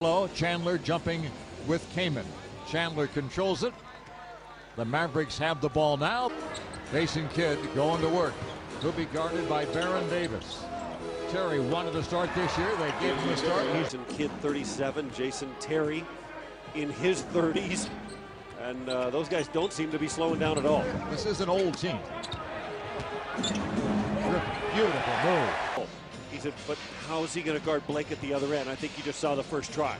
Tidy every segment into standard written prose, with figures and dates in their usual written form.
Low, Chandler jumping with Kamen. Chandler controls it. The Mavericks have the ball now. Jason Kidd going to work. He'll be guarded by Baron Davis. Terry wanted to start this year. They gave him a start. Jason Kidd 37, Jason Terry in his 30s. And those guys don't seem to be slowing down at all. This is an old team. Beautiful move. He said, but how is he going to guard Blake at the other end? I think you just saw the first try.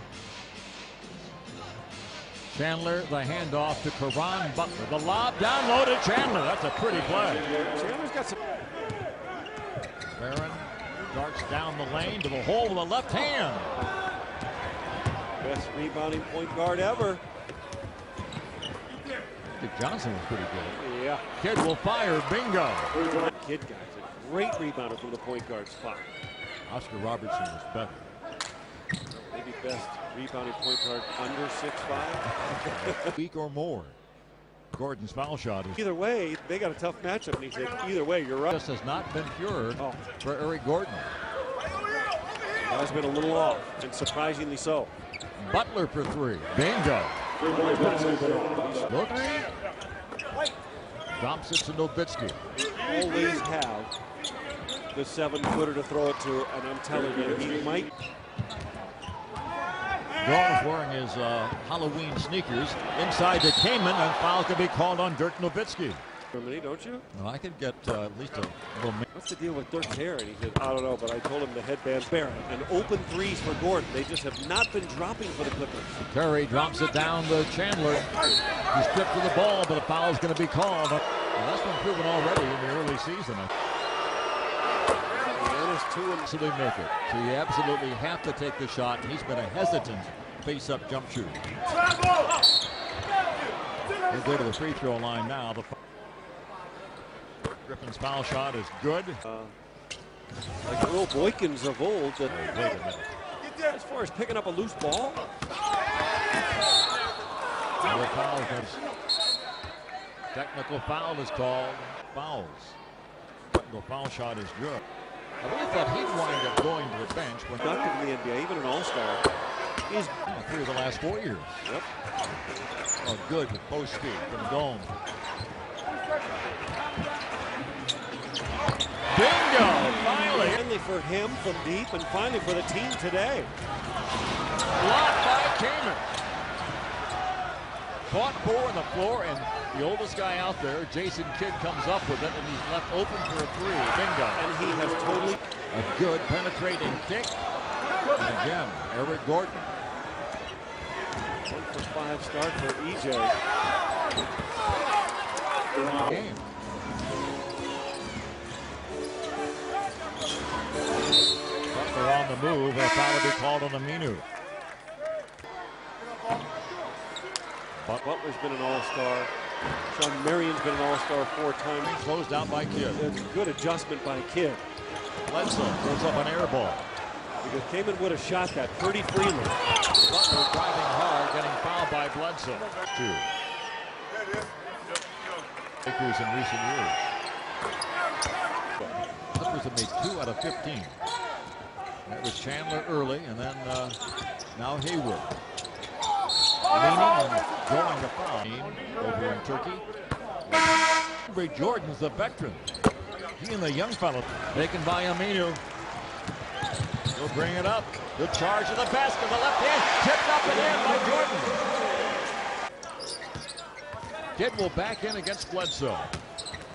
Chandler, the handoff to Caron Butler. The lob down low to Chandler. That's a pretty play. Chandler's got some. Barron darts down the lane to the hole with the left hand. Best rebounding point guard ever. Dick Johnson was pretty good. Yeah. Kidd will fire. Bingo. Kidd, guys, a great rebounder from the point guard spot. Oscar Robertson was better. Maybe best rebounding point guard under 6'5". Week or more. Gordon's foul shot is. Either way, they got a tough matchup, and he said, either way, you're right. This has not been pure for Eric Gordon. That's been a little off, and surprisingly so. Butler for three. Bingo. Look. Drops it to Nowitzki. Always have the 7-footer to throw it to, and I'm telling you, he might. Gordon's wearing his Halloween sneakers inside the Kamen, and foul can be called on Dirk Nowitzki. Don't you? Well, I could get at least a little. What's the deal with Dirk's hair? And he said, I don't know, but I told him the headband's Barron. And open threes for Gordon. They just have not been dropping for the Clippers. Terry drops it down to Chandler. He stripped to the ball, but a foul is going to be called. Well, that's been proven already in the early season. So they make it. So you absolutely have to take the shot. And he's been a hesitant face-up jump shooter. He'll go to the free throw line now. Griffin's foul shot is good. Like Earl Boykins of old. Wait a minute. As far as picking up a loose ball. Technical foul is called. Fouls. Technical foul shot is good. I really thought he'd wind up going to the bench. When Productive in the NBA, even an all-star. He's 3 of the last 4 years. Yep. Oh, good post speed from Dome. Bingo! Finally for him from deep, and finally for the team today. Blocked by Kamen. Caught 4 on the floor, and the oldest guy out there, Jason Kidd, comes up with it, and he's left open for a 3. Bingo. And he has totally a good penetrating kick. And again, Eric Gordon. 1 for 5 start for EJ. Game. Butler on the move, and a foul will be called on Aminu. Butler's been an all-star. Sean Marion's been an all-star 4 times. Closed out by Kidd. That's a good adjustment by Kidd. Bledsoe throws up an air ball. Because Kamen would have shot that pretty freely. Butler driving hard, getting fouled by Bledsoe. 2. Lakers in recent years. Clippers have made 2 out of 15. That was Chandler early, and then now Haywood. Leaning and drawing the foul over in Turkey. Ray Jordan's the veteran. He and the young fellow taken by Aminu. He'll bring it up. Good charge to the basket. The left hand tipped up and in by Jordan. Kidd will back in against Bledsoe.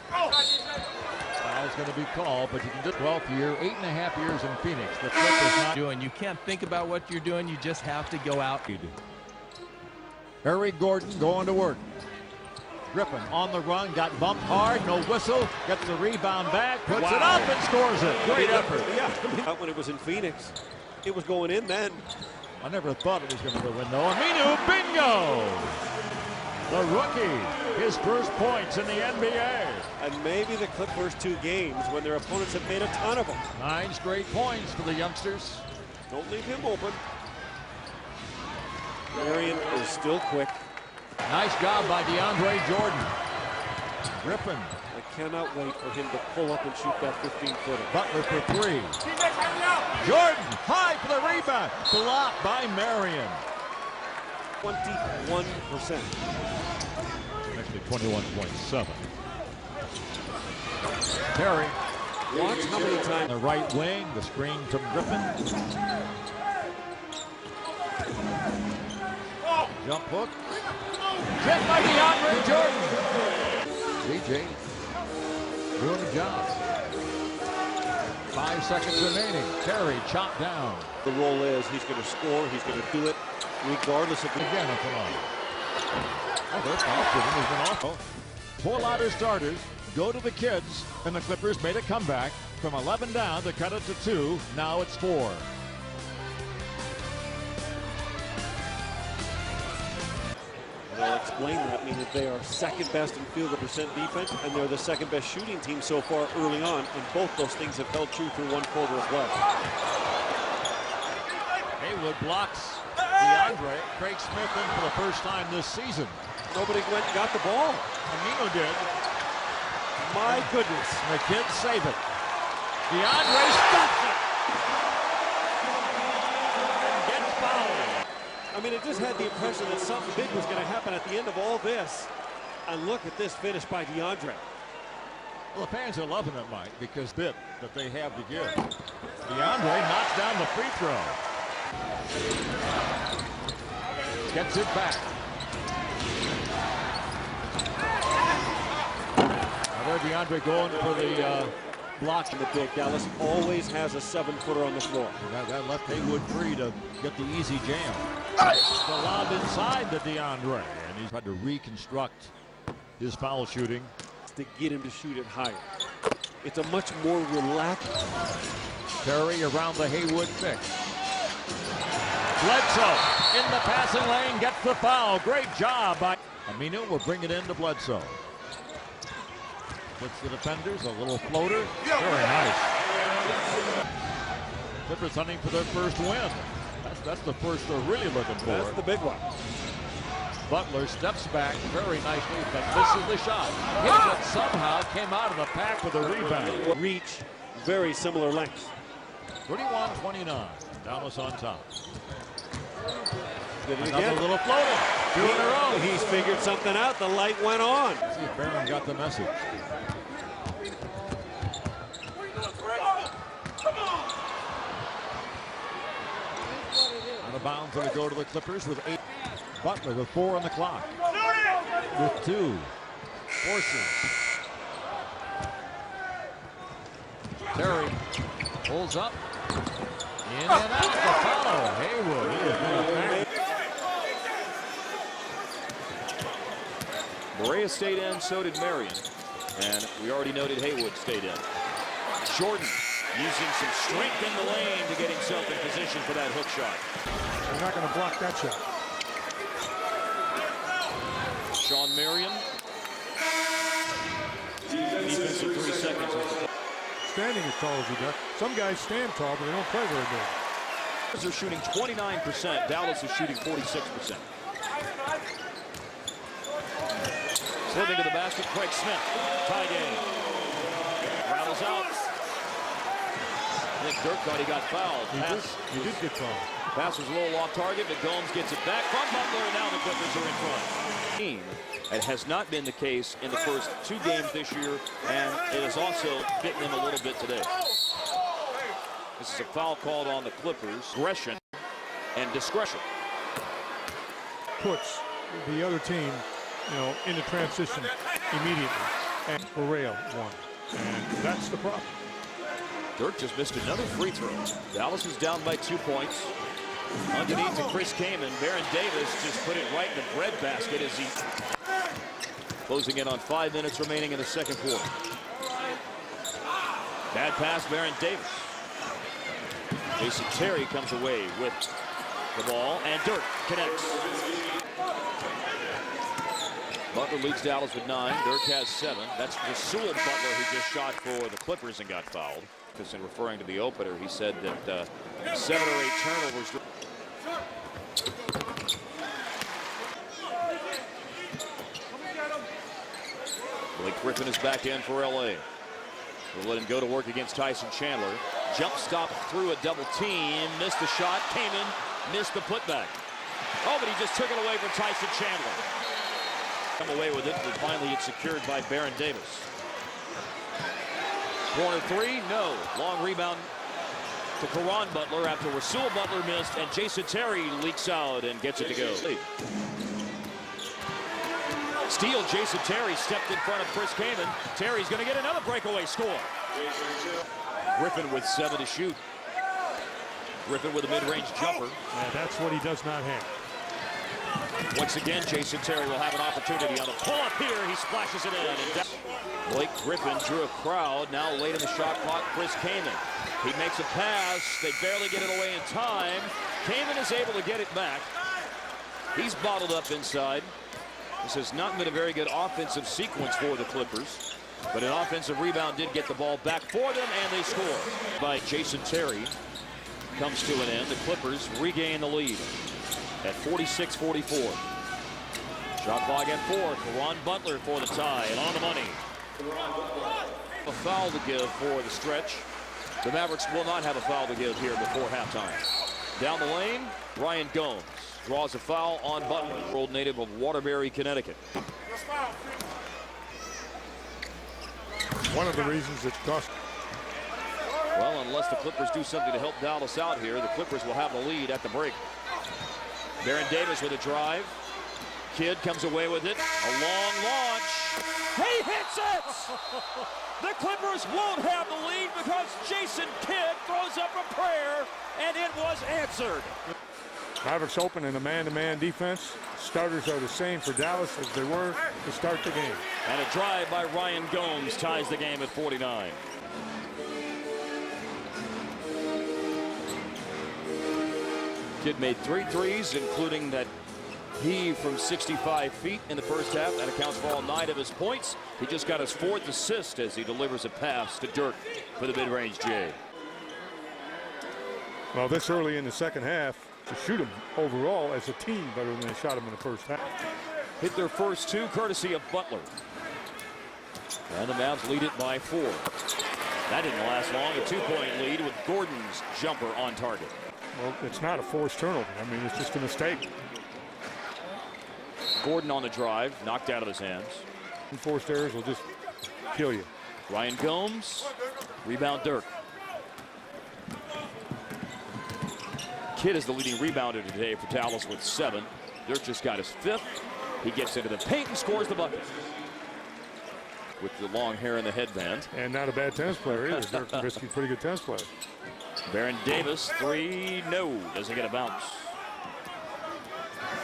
Foul's going to be called, but you can do 12th year, 8.5 years in Phoenix. The Clippers not doing. You can't think about what you're doing. You just have to go out. Eric Gordon going to work. Griffin on the run, got bumped hard, no whistle, gets the rebound back, puts it up and scores it. Great effort. Yeah, when it was in Phoenix, it was going in then. I never thought it was going to go in though. Aminu, bingo! The rookie, his first points in the NBA. And maybe the Clippers' 2 games when their opponents have made a ton of them. 9 straight points for the youngsters. Don't leave him open. Marion is still quick. Nice job by DeAndre Jordan. Griffin. The cannot wait for him to pull up and shoot that 15-footer. Butler for three. Jordan, high for the rebound. Blocked by Marion. 21%. Actually 21.7. Terry. Watch how many times. The right wing, the screen from Griffin. Jump hook. Hit by DeAndre Jordan. DJ doing the job. 5 seconds remaining. Terry chopped down. The role is he's going to score. He's going to do it regardless of the Again, up and on. Oh, they're off. He's been awful. Pull out his starters. Go to the kids, and the Clippers made a comeback from 11 down to cut it to 2. Now it's 4. They'll explain that, meaning they are second best in field goal percent defense, and they're the second best shooting team so far early on, and both those things have held true through one quarter as well. Haywood blocks DeAndre. Craig Smith in for the first time this season. Nobody went and got the ball. Amino did. My goodness. And the kids save it. DeAndre stops it. And gets fouled. I mean, it just had the impression that something big was going to happen at the end of all this. And look at this finish by DeAndre. Well, the fans are loving it, Mike, because that they have to give. DeAndre knocks down the free throw. Gets it back. Now there DeAndre going for the block. In the big, Dallas always has a 7-footer on the floor. That left Haywood free to get the easy jam. The lob inside to DeAndre, and he's had to reconstruct his foul shooting To get him to shoot it higher. It's a much more relaxed. Terry around the Haywood pick. Bledsoe in the passing lane, gets the foul. Great job by Amino. Will bring it into Bledsoe. Puts the defenders, a little floater. Very nice. Clippers hunting for their first win. That's the first they're really looking for. That's the big one. Butler steps back very nicely, but misses the shot. Hit it somehow, came out of the pack with a rebound. Reach very similar lengths. 31-29. Dallas on top. Did it Another again. little floater. Two in a row. He's figured something out. The light went on. See if Barron got the message. Out of bounds, going to go to the Clippers with 8. Butler with 4 on the clock. With 2. Forces. Terry pulls up. In and out the follow. Haywood. He has been a back. Berea stayed in, so did Marion. And we already noted Haywood stayed in. Jordan using some strength in the lane to get himself in position for that hook shot. They're not going to block that shot. Sean Marion. Defensive 3 seconds. Standing as tall as he does. Some guys stand tall, but they don't play very good. They're shooting 29%. Dallas is shooting 46%. Slipping to the basket, Craig Smith. Tie game. Rattles out. I think Dirk thought he got fouled. He did get fouled. Pass was a little off target, but Gomes gets it back from Butler, and now the Clippers are in front. It has not been the case in the first 2 games this year, and it has also bitten them a little bit today. This is a foul called on the Clippers. Aggression and discretion. Puts the other team, into transition immediately. And Berea won. And that's the problem. Dirk just missed another free throw. Dallas is down by 2 points. Underneath to Chris Kaman. Baron Davis just put it right in the breadbasket as he closing in on 5 minutes remaining in the second quarter. Bad pass, Baron Davis. Jason Terry comes away with the ball, and Dirk connects. Butler leads Dallas with 9. Dirk has 7. That's Rasul Butler, who just shot for the Clippers and got fouled. Because in referring to the opener, he said that 7 or 8 turnovers. Blake Griffin is back in for LA. We'll let him go to work against Tyson Chandler. Jump stop through a double team. Missed the shot. Came in. Missed the putback. Oh, but he just took it away from Tyson Chandler. Come away with it, but finally it's secured by Baron Davis. Corner three, no. Long rebound to Caron Butler after Rasul Butler missed, and Jason Terry leaks out and gets it to go. Steal, Jason Terry stepped in front of Chris Kaman. Terry's going to get another breakaway score. Griffin with 7 to shoot. Griffin with a mid-range jumper. Yeah, that's what he does not have. Once again, Jason Terry will have an opportunity on the pull-up here. He splashes it in. And Blake Griffin drew a crowd. Now late in the shot clock, Chris Kaman. He makes a pass. They barely get it away in time. Kaman is able to get it back. He's bottled up inside. This has not been a very good offensive sequence for the Clippers, but an offensive rebound did get the ball back for them, and they score. By Jason Terry comes to an end. The Clippers regain the lead at 46-44. Shot clock at 4. Caron Butler for the tie, and on the money. A foul to give for the stretch. The Mavericks will not have a foul to give here before halftime. Down the lane, Ryan Gomes draws a foul on Butler, world native of Waterbury, Connecticut. One of the reasons it cost. Well, unless the Clippers do something to help Dallas out here, the Clippers will have the lead at the break. Baron Davis with a drive. Kidd comes away with it. A long launch. He hits it! The Clippers won't have the lead because Jason Kidd throws up a prayer, and it was answered. Mavericks open in a man-to-man defense. Starters are the same for Dallas as they were to start the game. And a drive by Ryan Gomes ties the game at 49. Kidd made 3 threes, including that heave from 65 feet in the first half. That accounts for all 9 of his points. He just got his 4th assist as he delivers a pass to Dirk for the mid-range J. Well, this early in the second half, to shoot him overall as a team better than they shot him in the first half. Hit their first 2 courtesy of Butler. And the Mavs lead it by 4. That didn't last long. A 2-point lead with Gordon's jumper on target. Well, it's not a forced turnover. I mean, it's just a mistake. Gordon on the drive, knocked out of his hands. And forced errors will just kill you. Ryan Gomes, rebound Dirk. Kidd is the leading rebounder today for Dallas with 7. Dirk just got his 5th. He gets into the paint and scores the bucket. With the long hair and the headband. And not a bad tennis player either. Dirk Nowitzki, pretty good tennis player. Baron Davis, 3, no, doesn't get a bounce.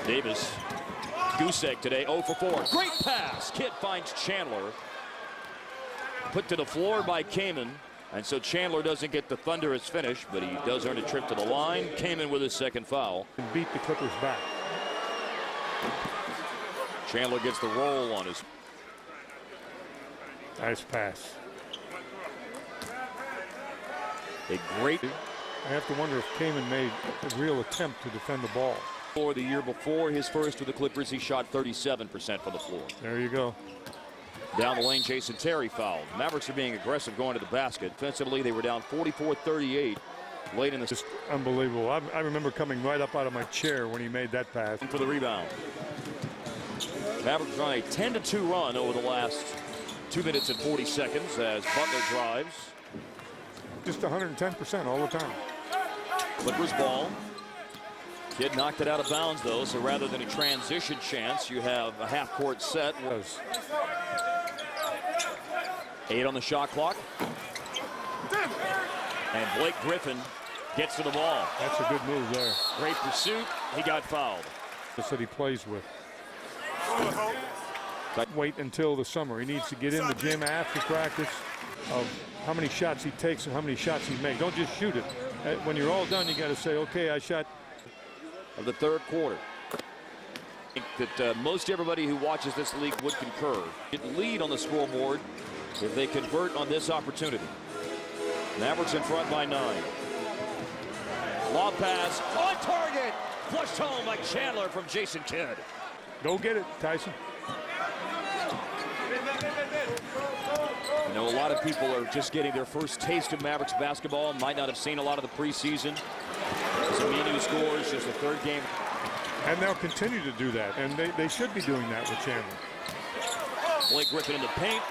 Davis, goose egg today, 0 for 4. Great pass. Kidd finds Chandler. Put to the floor by Kaman. And so Chandler doesn't get the thunderous finish, but he does earn a trip to the line. Kaman with his 2nd foul. And beat the Clippers back. Chandler gets the roll on his. Nice pass. A great. I have to wonder if Kaman made a real attempt to defend the ball. For the year before his first with the Clippers, he shot 37% from the floor. There you go. Down the lane, Jason Terry fouled. Mavericks are being aggressive going to the basket. Defensively, they were down 44-38 late in the. Just unbelievable. I remember coming right up out of my chair when he made that pass. For the rebound. Mavericks on a 10-2 run over the last 2 minutes and 40 seconds as Butler drives. Just 110% all the time. Clippers ball. Kidd knocked it out of bounds, though, so rather than a transition chance, you have a half-court set. 8 on the shot clock. And Blake Griffin gets to the ball. That's a good move there. Great pursuit. He got fouled. That's what he plays with. Wait until the summer. He needs to get in the gym after practice of how many shots he takes and how many shots he makes. Don't just shoot it. When you're all done, you got to say, okay, I shot. Of the 3rd quarter. I think that most everybody who watches this league would concur. It lead on the scoreboard if they convert on this opportunity. Mavericks in front by 9. Lob pass on target. Flushed home by Chandler from Jason Kidd. Go get it, Tyson. I know a lot of people are just getting their first taste of Mavericks basketball, might not have seen a lot of the preseason. As Aminu scores just the third game. And they'll continue to do that, and they should be doing that with Chandler. Blake Griffin in the paint,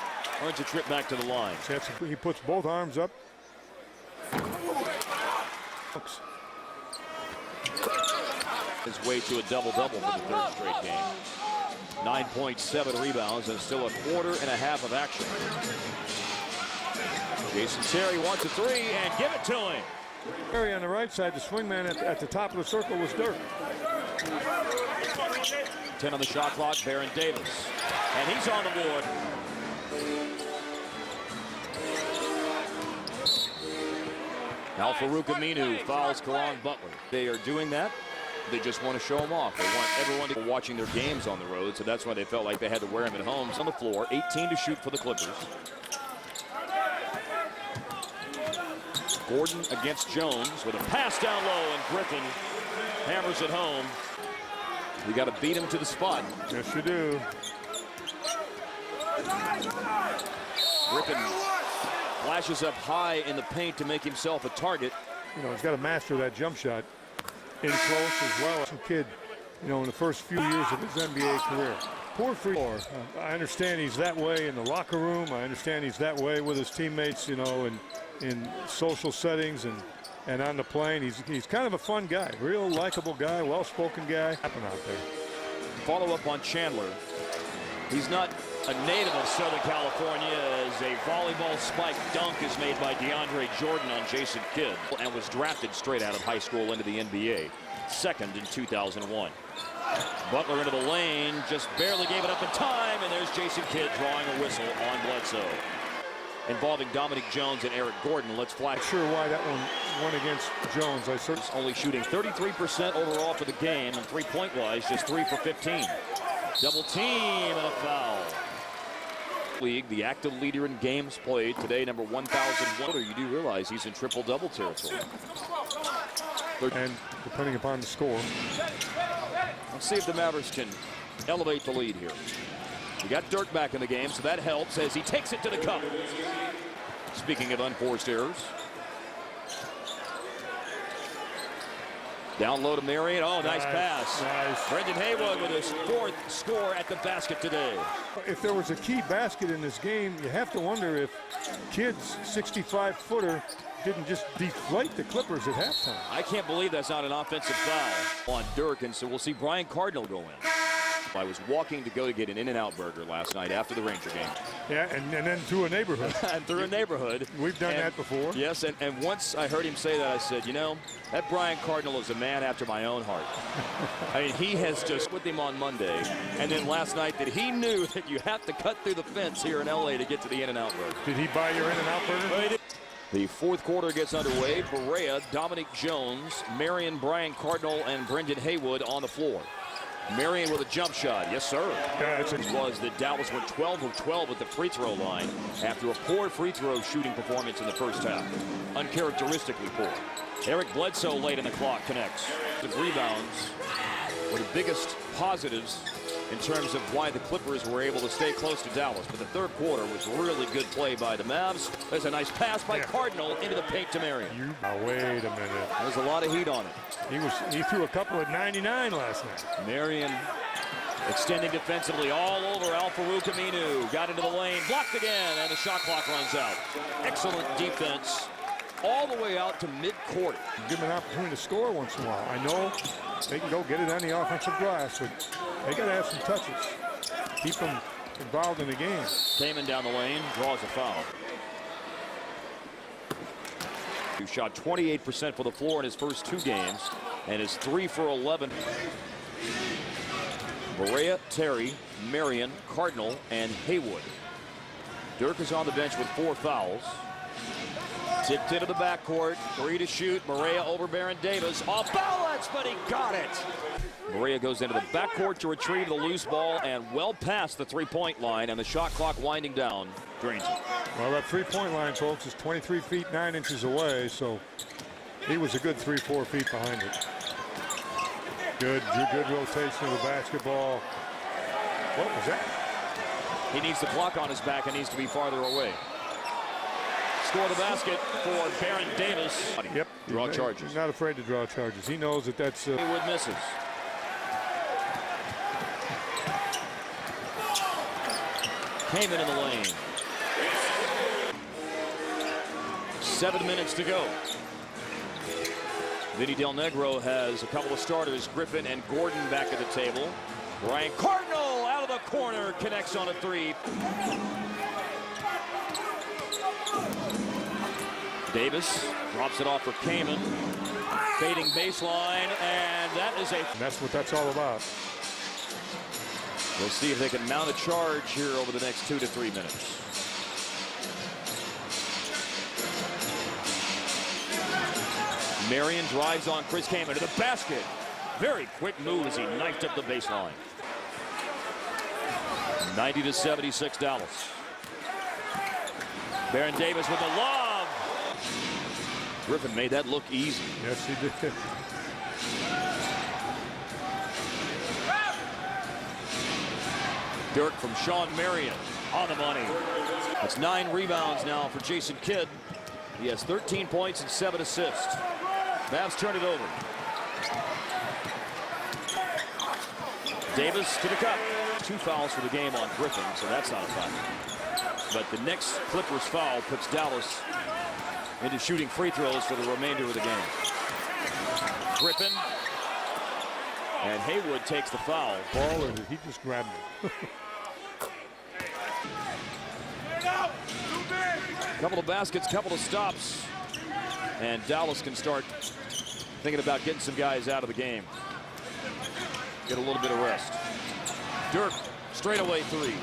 earns a trip back to the line. He puts both arms up. His way to a double-double for the third straight game. 9.7 rebounds and still a quarter and a half of action. Jason Terry wants a three and give it to him. Terry on the right side, the swingman at the top of the circle was Dirk. 10 on the shot clock, Baron Davis. And he's on the board. Al-Farouq Aminu fouls Caron Butler. They are doing that. They just want to show them off. They want everyone to be watching their games on the road, so that's why they felt like they had to wear them at home. On the floor, 18 to shoot for the Clippers. Gordon against Jones with a pass down low, and Griffin hammers it home. We got to beat him to the spot. Yes, you do. Griffin flashes up high in the paint to make himself a target. You know, he's got to master that jump shot in close as well. Some kid, you know, in the first few years of his NBA career. Poor free throw. I understand he's that way in the locker room. I understand he's that way with his teammates, you know, in social settings and on the plane. He's kind of a fun guy, real likable guy, well-spoken guy. Happen out there. Follow up on Chandler. He's not a native of Southern California, as a volleyball spike dunk is made by DeAndre Jordan on Jason Kidd, and was drafted straight out of high school into the NBA, second in 2001. Butler into the lane, just barely gave it up in time, and there's Jason Kidd drawing a whistle on Bledsoe. Involving Dominic Jones and Eric Gordon. Let's flag. Not sure why that one went against Jones. I certainly only shooting 33% overall for the game, and three-point wise, just 3 for 15. Double team and a foul. League, the active leader in games played today, number 1,001. You do realize he's in triple-double territory. And depending upon the score. Let's see if the Mavericks can elevate the lead here. We got Dirk back in the game, so that helps as he takes it to the cup. Speaking of unforced errors. Down low to Marion. Oh, nice pass. Nice. Brendan Haywood with his fourth score at the basket today. If there was a key basket in this game, you have to wonder if Kidd's 65-footer didn't just deflate the Clippers at halftime. I can't believe that's not an offensive foul on Dirk, and so we'll see Brian Cardinal go in. I was walking to go to get an In-N-Out burger last night after the Ranger game. Yeah, and then through a neighborhood. And through a neighborhood. We've done that before. Yes, and once I heard him say that, I said, you know, that Brian Cardinal is a man after my own heart. I mean, he has just with him on Monday, and then last night that he knew that you have to cut through the fence here in L.A. to get to the In-N-Out burger. Did he buy your In-N-Out burger? Well, he did. The fourth quarter gets underway. Barea, Dominic Jones, Marion, Brian Cardinal, and Brendan Haywood on the floor. Marion with a jump shot. Yes, sir. Yeah, it was that Dallas went 12 of 12 at the free throw line after a poor free throw shooting performance in the first half. Uncharacteristically poor. Eric Bledsoe late in the clock connects. The rebounds were the biggest positives in terms of why the Clippers were able to stay close to Dallas. But the third quarter was really good play by the Mavs. There's a nice pass by Cardinal into the paint to Marion. Wait a minute. There's a lot of heat on it. He threw a couple at 99 last night. Marion extending defensively all over Al-Farouq Aminu. Got into the lane, blocked again, and the shot clock runs out. Excellent defense all the way out to midcourt. Give them an opportunity to score once in a while. I know they can go get it on the offensive glass, but they got to have some touches. Keep them involved in the game. Kaman down the lane, draws a foul. He shot 28% for the floor in his first two games and is 3 for 11. Barea, Terry, Marion, Cardinal, and Haywood. Dirk is on the bench with 4 fouls. Tipped into the backcourt, 3 to shoot. Barea over Baron Davis. Off balance, but he got it. Barea goes into the backcourt to retrieve the loose ball and well past the three-point line, and the shot clock winding down drains it. Well, that three-point line, folks, is 23 feet 9 inches away, so he was a good 3-4 feet behind it. Good rotation of the basketball. What was that? He needs the clock on his back and needs to be farther away. score the basket for Baron Davis. Yep. Draw charges. He's not afraid to draw charges. He knows that that's... Haywood misses. Kamen in the lane. 7 minutes to go. Vinny Del Negro has a couple of starters, Griffin and Gordon back at the table. Ryan Cardinal out of the corner, connects on a three. Davis drops it off for Kamen. Fading baseline, and that is a... That's what that's all about. We'll see if they can mount a charge here over the next 2 to 3 minutes. Marion drives on Chris Kamen to the basket. Very quick move as he knifed up the baseline. 90-76 Dallas. Baron Davis with the lob. Griffin made that look easy. Yes, he did. Dirk from Sean Marion on the money. That's 9 rebounds now for Jason Kidd. He has 13 points and 7 assists. Mavs turn it over. Davis to the cup. 2 fouls for the game on Griffin, so that's not a foul. But the next Clippers foul puts Dallas into shooting free throws for the remainder of the game. Griffin. And Haywood takes the foul. Ball, or did he just grab it? Couple of baskets, couple of stops. And Dallas can start thinking about getting some guys out of the game. Get a little bit of rest. Dirk, straightaway three.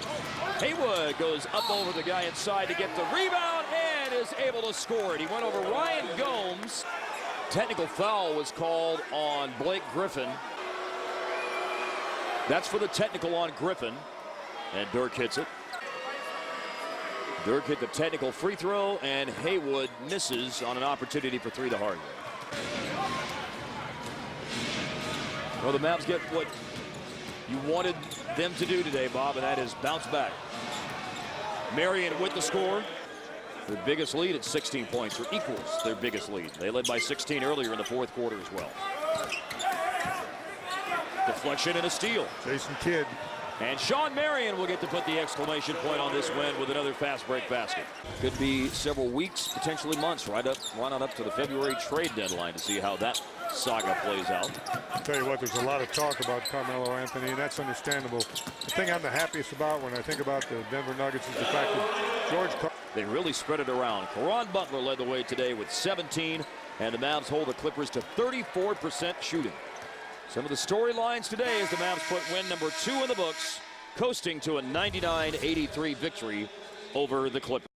Haywood goes up over the guy inside to get the rebound and is able to score it. He went over Ryan Gomes. Technical foul was called on Blake Griffin. That's for the technical on Griffin. And Dirk hits it. Dirk hit the technical free throw, and Haywood misses on an opportunity for 3 the hard way. Well, the Mavs get what you wanted them to do today, Bob, and that is bounce back. Marion with the score. Their biggest lead at 16 points, or equals their biggest lead. They led by 16 earlier in the 4th quarter as well. Deflection and a steal. Jason Kidd. And Sean Marion will get to put the exclamation point on this win with another fast break basket. Could be several weeks, potentially months, right on up to the February trade deadline to see how that saga plays out. I'll tell you what, there's a lot of talk about Carmelo Anthony, and that's understandable. The thing I'm the happiest about when I think about the Denver Nuggets is the fact that They really spread it around. Caron Butler led the way today with 17, and the Mavs hold the Clippers to 34% shooting. Some of the storylines today as the Mavs put win number 2 in the books, coasting to a 99-83 victory over the Clippers.